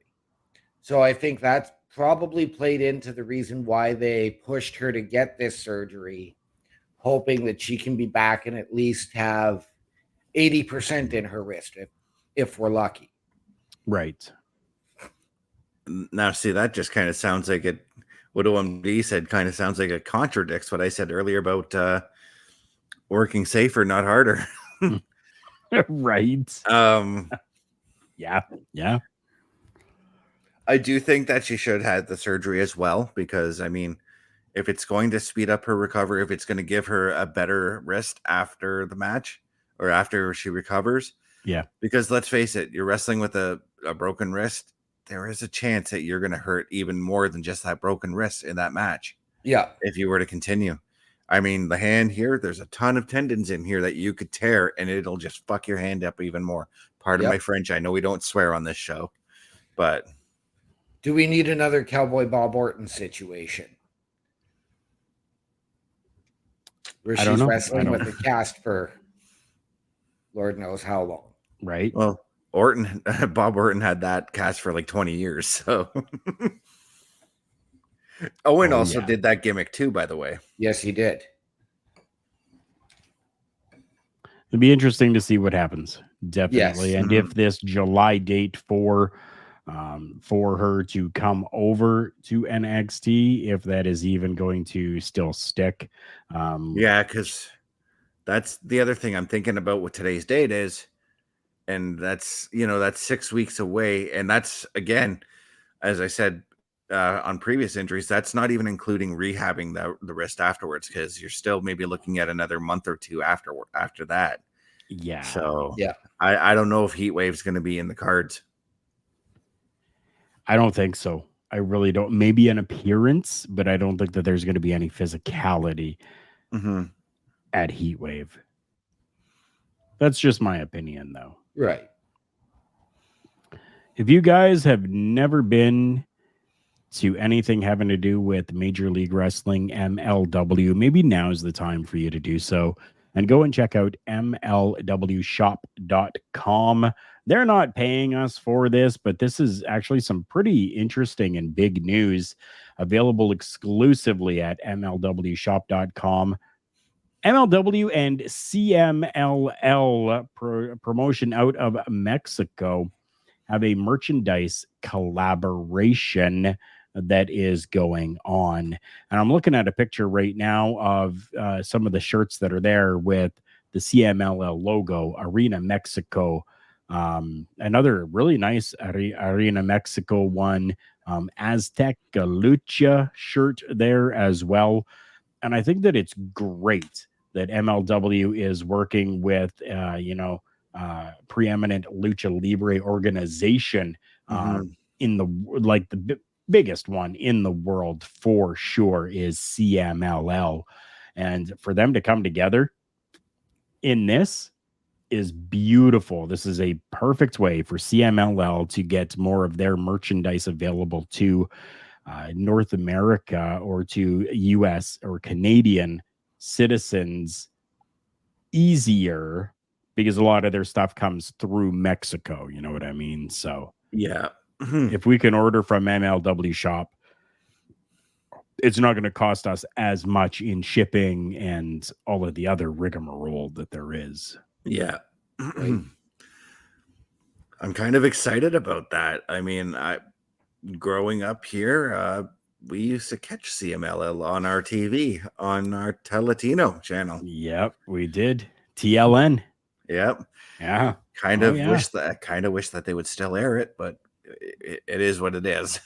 So I think that's probably played into the reason why they pushed her to get this surgery, hoping that she can be back and at least have 80% in her wrist if we're lucky. Right. Now, see, that just kind of sounds like it. What OMD said kind of sounds like it contradicts what I said earlier about working safer, not harder. Right. Yeah. I do think that she should have had the surgery as well, because I mean, if it's going to speed up her recovery, if it's going to give her a better wrist after the match or after she recovers. Yeah. Because let's face it, you're wrestling with a broken wrist. There is a chance that you're going to hurt even more than just that broken wrist in that match. Yeah. If you were to continue. I mean, the hand here, there's a ton of tendons in here that you could tear and it'll just fuck your hand up even more. Pardon my French. I know we don't swear on this show, but do we need another Cowboy Bob Orton situation where she's wrestling with the cast for Lord knows how long? Right. Well, Bob Orton had that cast for like 20 years. So Owen also did that gimmick too, by the way. Yes, he did. It'd be interesting to see what happens. Definitely. Yes. And if this July date for her to come over to NXT, if that is even going to still stick. Yeah, because that's the other thing I'm thinking about what today's date is. And that's 6 weeks away. And that's, again, as I said on previous injuries, that's not even including rehabbing the wrist afterwards, because you're still maybe looking at another month or two after that. Yeah. So yeah, I don't know if Heat Wave's going to be in the cards. I don't think so. I really don't. Maybe an appearance, but I don't think that there's going to be any physicality at Heat Wave. That's just my opinion, though. Right. If you guys have never been to anything having to do with Major League Wrestling, MLW, maybe now's the time for you to do so. And go and check out MLWshop.com. They're not paying us for this, but this is actually some pretty interesting and big news available exclusively at MLWshop.com. MLW and CMLL promotion out of Mexico have a merchandise collaboration that is going on. And I'm looking at a picture right now of some of the shirts that are there with the CMLL logo, Arena Mexico, another really nice Arena Mexico one, Azteca Lucha shirt there as well. And I think that it's great that MLW is working with, preeminent lucha libre organization Mhm. in the biggest one in the world for sure is CMLL. And for them to come together in this is beautiful. This is a perfect way for CMLL to get more of their merchandise available to North America or to US or Canadian citizens easier, because a lot of their stuff comes through Mexico. You know what I mean? So Yeah. if we can order from MLW shop, it's not going to cost us as much in shipping and all of the other rigmarole that there is. Yeah. Right. I'm kind of excited about that. I mean, growing up here, we used to catch CMLL on our TV on our Teletino channel. Yep, we did. TLN. Yep. Yeah. Kind Oh, of yeah. wish that they would still air it, but it is what it is.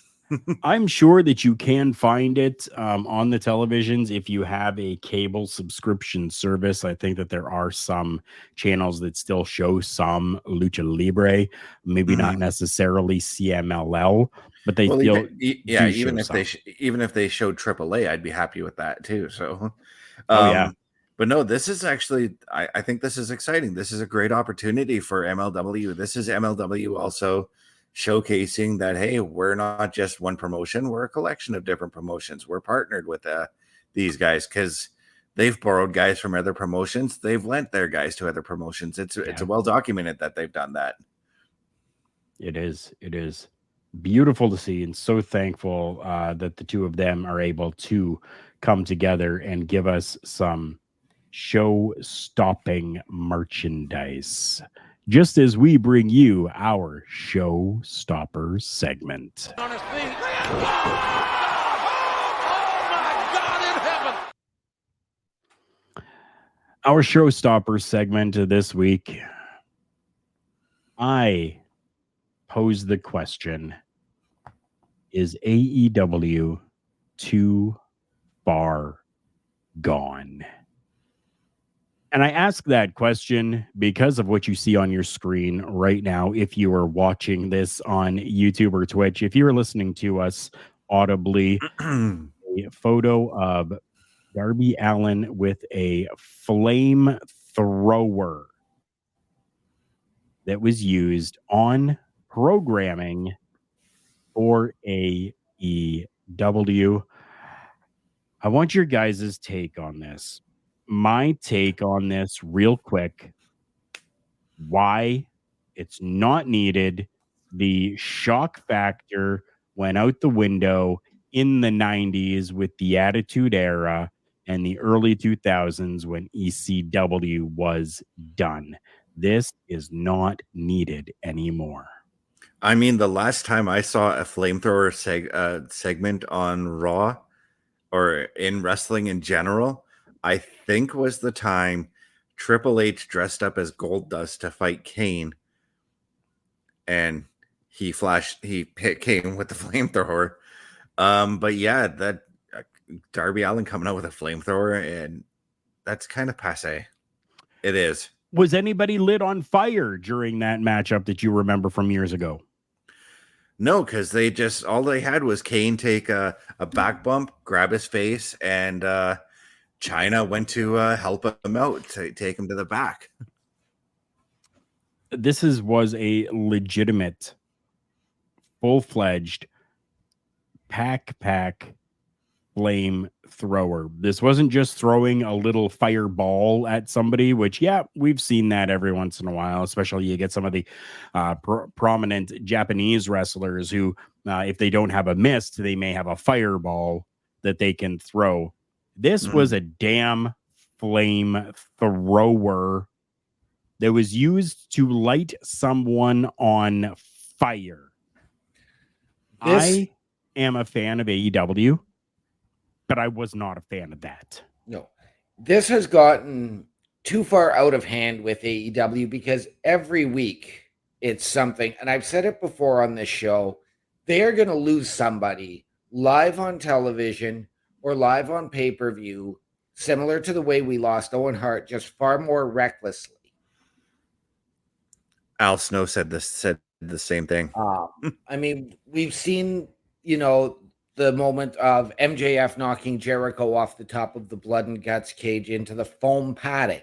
I'm sure that you can find it on the televisions if you have a cable subscription service. I think that there are some channels that still show some lucha libre, maybe not necessarily CMLL, but they Well, still do even show if some. even if they showed AAA, I'd be happy with that too. So, Oh, yeah. But no, this is actually, I think this is exciting. This is a great opportunity for MLW. This is MLW also showcasing that, hey, we're not just one promotion, we're a collection of different promotions. We're partnered with these guys because they've borrowed guys from other promotions. They've lent their guys to other promotions. It's well documented that they've done that. It is. It is beautiful to see, and so thankful that the two of them are able to come together and give us some show-stopping merchandise, just as we bring you our Showstoppers segment. On his feet. Oh my God in heaven! Our Showstoppers segment this week, I pose the question: is AEW too far gone? And I ask that question because of what you see on your screen right now. If you are watching this on YouTube or Twitch, if you're listening to us audibly, a photo of Darby Allin with a flame thrower that was used on programming for AEW. I want your guys' take on this. My take on this, real quick: why it's not needed. The shock factor went out the window in the 90s with the Attitude Era and the early 2000s when ECW was done. This is not needed anymore. I mean, the last time I saw a flamethrower segment on Raw or in wrestling in general, I think was the time Triple H dressed up as Goldust to fight Kane, and he hit Kane with the flamethrower. But yeah, that Darby Allin coming out with a flamethrower, and that's kind of passe. It is. Was anybody lit on fire during that matchup that you remember from years ago? No, because all they had was Kane take a back bump, grab his face, and China went to help him out, to take him to the back. This was a legitimate, full-fledged pack flame thrower. This wasn't just throwing a little fireball at somebody, which, yeah, we've seen that every once in a while, especially you get some of the prominent Japanese wrestlers who, if they don't have a mist, they may have a fireball that they can throw. This was a damn flame thrower that was used to light someone on fire. I am a fan of AEW, but I was not a fan of that. No, this has gotten too far out of hand with AEW because every week it's something, and I've said it before on this show, they are going to lose somebody live on television or live on pay-per-view, similar to the way we lost Owen Hart, just far more recklessly. Al Snow said the same thing. I mean, we've seen, the moment of MJF knocking Jericho off the top of the blood and guts cage into the foam padding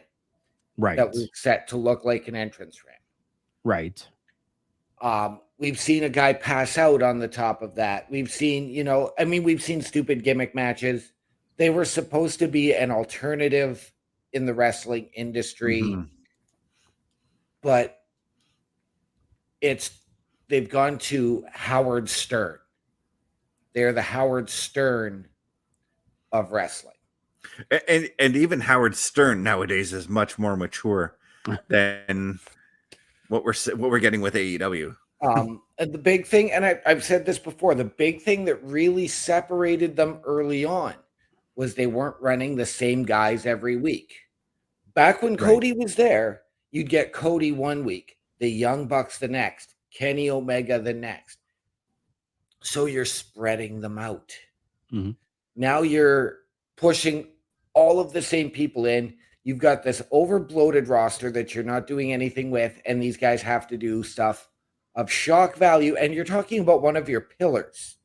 Right. that was set to look like an entrance ramp. Right. We've seen a guy pass out on the top of that. We've seen, we've seen stupid gimmick matches. They were supposed to be an alternative in the wrestling industry, Mhm. but they've gone to Howard Stern. They're the Howard Stern of wrestling. And even Howard Stern nowadays is much more mature than what we're getting with AEW. And the big thing, and I've said this before, the big thing that really separated them early on was they weren't running the same guys every week. Back when Cody was there, you'd get Cody one week, the Young Bucks the next, Kenny Omega the next. So you're spreading them out. Mm-hmm. Now you're pushing all of the same people in. You've got this over-bloated roster that you're not doing anything with, and these guys have to do stuff of shock value. And you're talking about one of your pillars,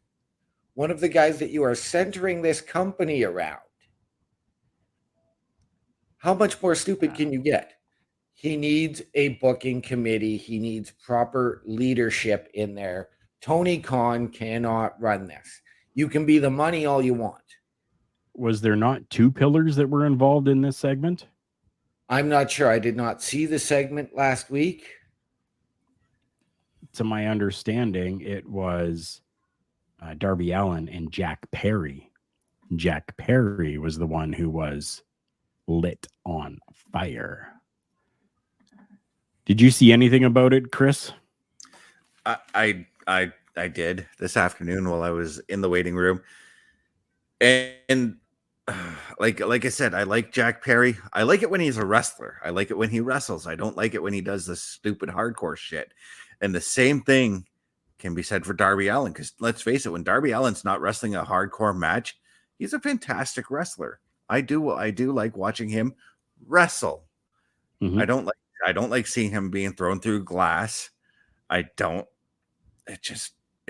one of the guys that you are centering this company around. How much more stupid can you get? He needs a booking committee. He needs proper leadership in there. Tony Khan cannot run this. You can be the money all you want. Was there not two pillars that were involved in this segment? I'm not sure. I did not see the segment last week. To my understanding, it was Darby Allin and Jack Perry. Jack Perry was the one who was lit on fire. Did you see anything about it, Chris? I did this afternoon while I was in the waiting room, and like I said, I like Jack Perry. I like it when he's a wrestler. I like it when he wrestles. I don't like it when he does this stupid hardcore shit. And the same thing can be said for Darby Allin, because let's face it, when Darby Allin's not wrestling a hardcore match, he's a fantastic wrestler. I do like watching him wrestle. Mm-hmm. I don't like seeing him being thrown through glass. It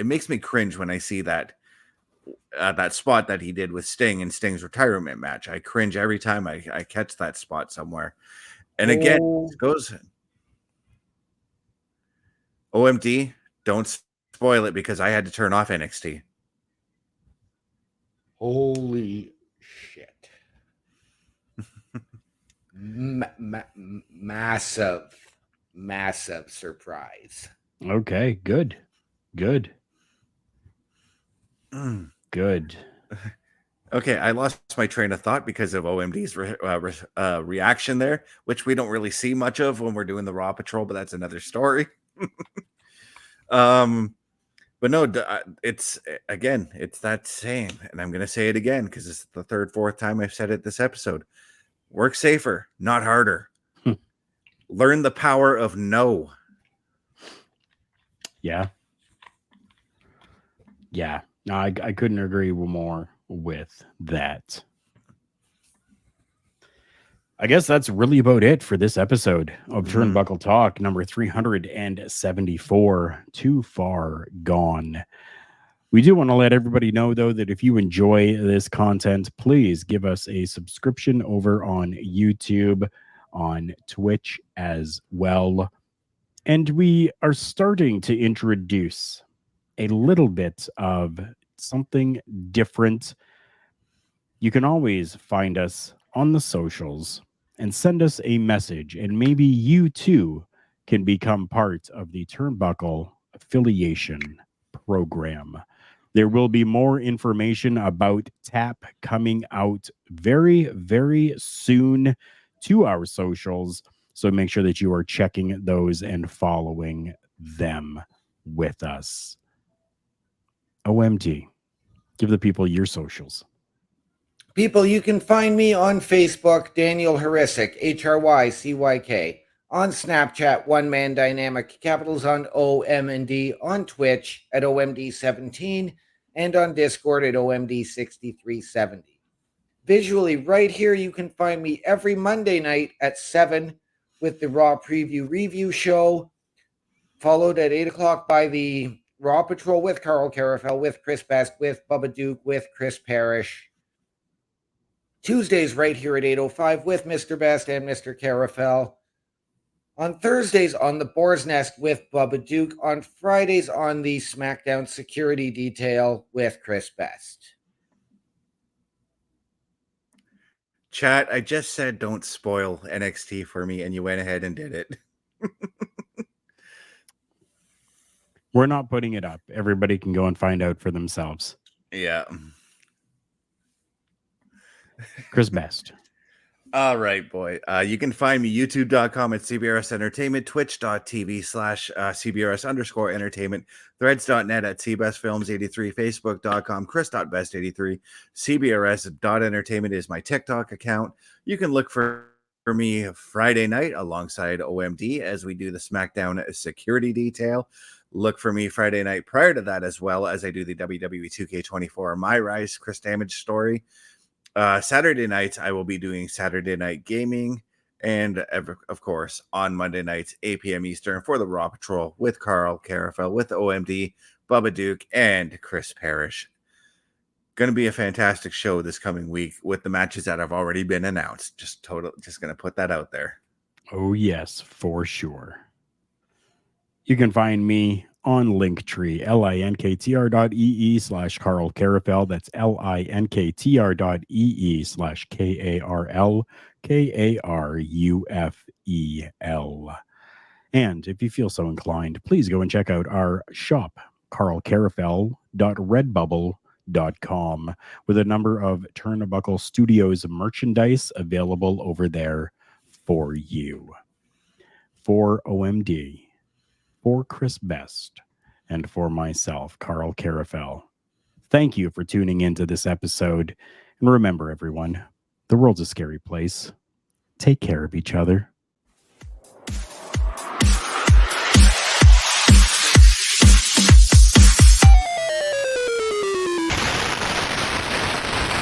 makes me cringe when I see that spot that he did with Sting in Sting's retirement match. I cringe every time I catch that spot somewhere. And again, it goes OMD, don't spoil it, because I had to turn off NXT. Holy shit. Massive surprise. Okay, good. Good. Good. Okay, I lost my train of thought because of OMD's reaction there, which we don't really see much of when we're doing the Raw Patrol, but that's another story. But no, it's that same, and I'm going to say it again because it's the third, fourth time I've said it this episode. Work safer, not harder. Learn the power of no. Yeah. Yeah. No, I couldn't agree more with that. I guess that's really about it for this episode of Turnbuckle Talk, number 374, Too Far Gone. We do want to let everybody know, though, that if you enjoy this content, please give us a subscription over on YouTube, on Twitch as well. And we are starting to introduce a little bit of something different. You can always find us on the socials and send us a message, and maybe you too can become part of the Turnbuckle affiliation program. There will be more information about TAP coming out very, very soon to our socials. So make sure that you are checking those and following them with us. OMG, give the people your socials. People, you can find me on Facebook, Daniel Harisic, HRYCYK. On Snapchat, One Man Dynamic, capitals on O, M, and D. On Twitch at OMD17, and on Discord at OMD6370. Visually, right here, you can find me every Monday night at 7 with the Raw Preview Review Show. followed at 8 o'clock by the Raw Patrol with Carl Carafel, with Chris Best, with Bubba Duke, with Chris Parrish. Tuesdays right here at 8:05 with Mr. Best and Mr. Carafel. On Thursdays on the Boar's Nest with Bubba Duke. On Fridays on the SmackDown Security Detail with Chris Best. Chat, I just said don't spoil NXT for me, and you went ahead and did it. We're not putting it up. Everybody can go and find out for themselves. Yeah. Chris Best. All right, boy. You can find me youtube.com at CBRS Entertainment, twitch.tv/CBRS_entertainment, threads.net at CBestFilms83, Facebook.com, Chris.best83, CBRS.entertainment is my TikTok account. You can look for me Friday night alongside OMD as we do the SmackDown Security Detail. Look for me Friday night prior to that as well as I do the WWE 2K24 My Rise Chris Damage story. Saturday nights, I will be doing Saturday Night Gaming, and of course, on Monday nights, 8 p.m. Eastern, for the Raw Patrol with Carl Carafel, with OMD, Bubba Duke, and Chris Parrish. Going to be a fantastic show this coming week with the matches that have already been announced. Just going to put that out there. Oh, yes, for sure. You can find me on Linktree, linktr.ee/Carl Carafel. That's linktr.ee/KARLKARUFEL. And if you feel so inclined, please go and check out our shop, carlcarafel.redbubble.com, with a number of Turnbuckle Studios merchandise available over there for you. For OMD, for Chris Best, and for myself, Carl Carafel, thank you for tuning into this episode. And remember, everyone, the world's a scary place. Take care of each other.